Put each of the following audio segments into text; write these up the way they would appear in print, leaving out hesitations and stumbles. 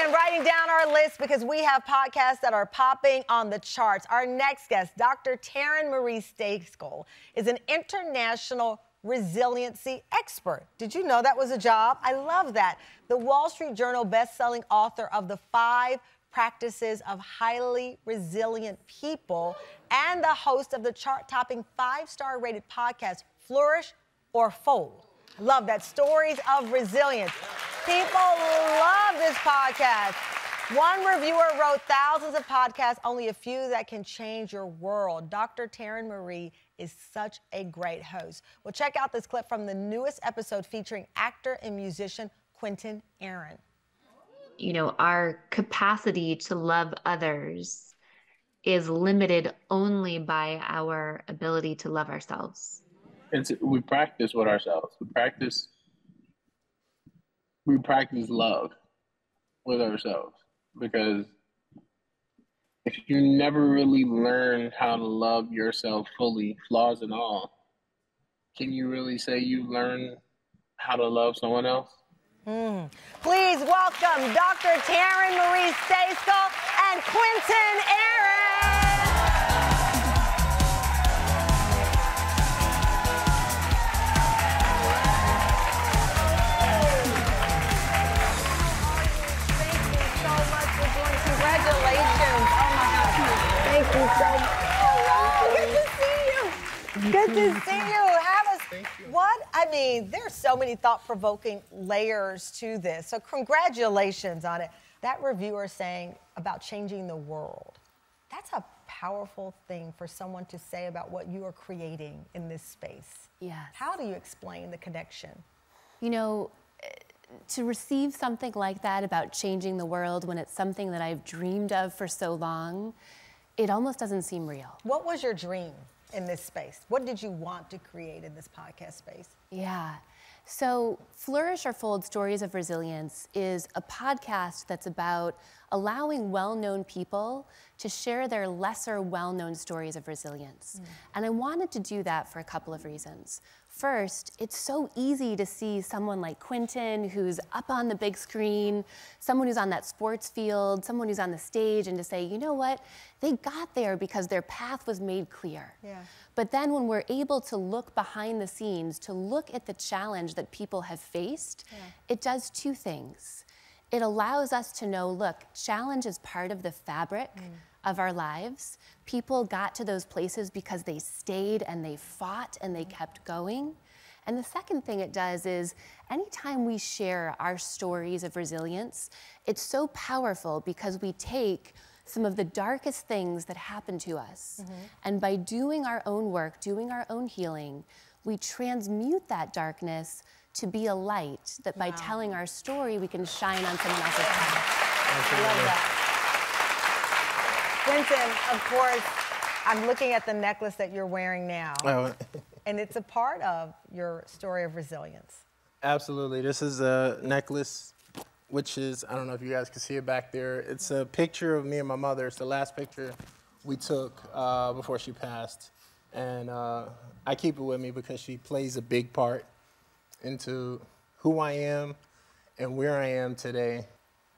am writing down our list because we have podcasts that are popping on the charts. Our next guest, Dr. Taryn Marie Stacekel, is an international resiliency expert. Did you know that was a job? I love that. The Wall Street Journal best-selling author of the 5 Practices of Highly Resilient People and the host of the chart-topping 5-star rated podcast, Flourish or Fold. Love that. Stories of resilience. People love this podcast. One reviewer wrote thousands of podcasts, only a few that can change your world. Dr. Taryn Marie is such a great host. Well, check out this clip from the newest episode featuring actor and musician Quentin Aaron. You know, our capacity to love others is limited only by our ability to love ourselves. We practice with ourselves. We practice love with ourselves, because if you never really learn how to love yourself fully, flaws and all, can you really say you learn how to love someone else? Please welcome Dr. Taryn Marie Stacekel and Quentin Aaron. Thank you so much for joining. Congratulations. Oh my God. Thank you so much. Hello, good to see you. Good to see you. What? I mean, there's so many thought-provoking layers to this. So congratulations on it. That reviewer saying about changing the world. That's a powerful thing for someone to say about what you are creating in this space. Yes. How do you explain the connection? You know, to receive something like that about changing the world when it's something that I've dreamed of for so long, it almost doesn't seem real. What was your dream in this space? What did you want to create in this podcast space? Yeah. So Flourish or Fold Stories of Resilience is a podcast that's about allowing well-known people to share their lesser well-known stories of resilience. And I wanted to do that for a couple of reasons. First, it's so easy to see someone like Quentin who's up on the big screen, someone who's on that sports field, someone who's on the stage, and to say, you know what, they got there because their path was made clear. Yeah. But then when we're able to look behind the scenes, to look at the challenge that people have faced, it does 2 things. It allows us to know, look, challenge is part of the fabric of our lives. People got to those places because they stayed and they fought and they kept going. And the second thing it does is anytime we share our stories of resilience, it's so powerful because we take some of the darkest things that happen to us. And by doing our own work, doing our own healing, we transmute that darkness to be a light that by telling our story, we can shine on someone else's path. I love that. Quentin, of course, I'm looking at the necklace that you're wearing now. And it's a part of your story of resilience. Absolutely. This is a necklace, which is, I don't know if you guys can see it back there. It's a picture of me and my mother. It's the last picture we took before she passed. And I keep it with me because she plays a big part into who I am and where I am today.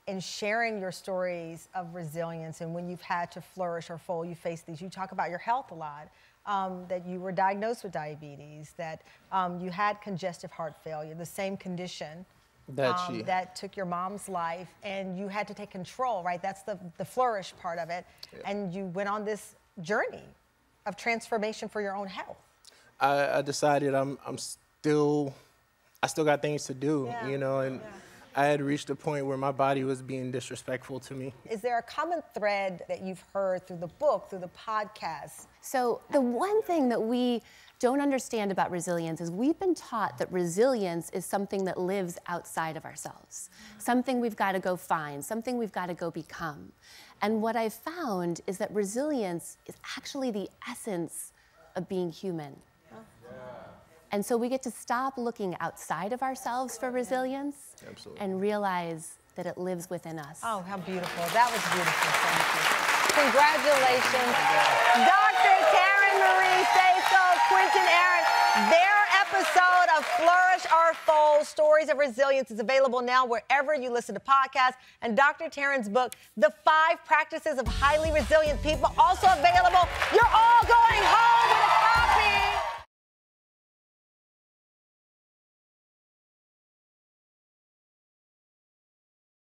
In sharing your stories of resilience and when you've had to flourish or fold, you face these, you talk about your health a lot, that you were diagnosed with diabetes, that you had congestive heart failure, the same condition that took your mom's life, and you had to take control, right? That's the flourish part of it. Yeah. And you went on this journey of transformation for your own health. I decided I still got things to do, you know, and I had reached a point where my body was being disrespectful to me. Is there a common thread that you've heard through the book, through the podcast? So the one thing that we don't understand about resilience is we've been taught that resilience is something that lives outside of ourselves, something we've got to go find, something we've got to go become. And what I've found is that resilience is actually the essence of being human. And so we get to stop looking outside of ourselves for resilience and realize that it lives within us. Oh, how beautiful. That was beautiful. Thank you. Congratulations. Dr. Taryn Marie Stacekel, Quentin Aaron. Their episode of Flourish or Fold, Stories of Resilience is available now wherever you listen to podcasts. And Dr. Taryn's book, The 5 Practices of Highly Resilient People, also available. You're all going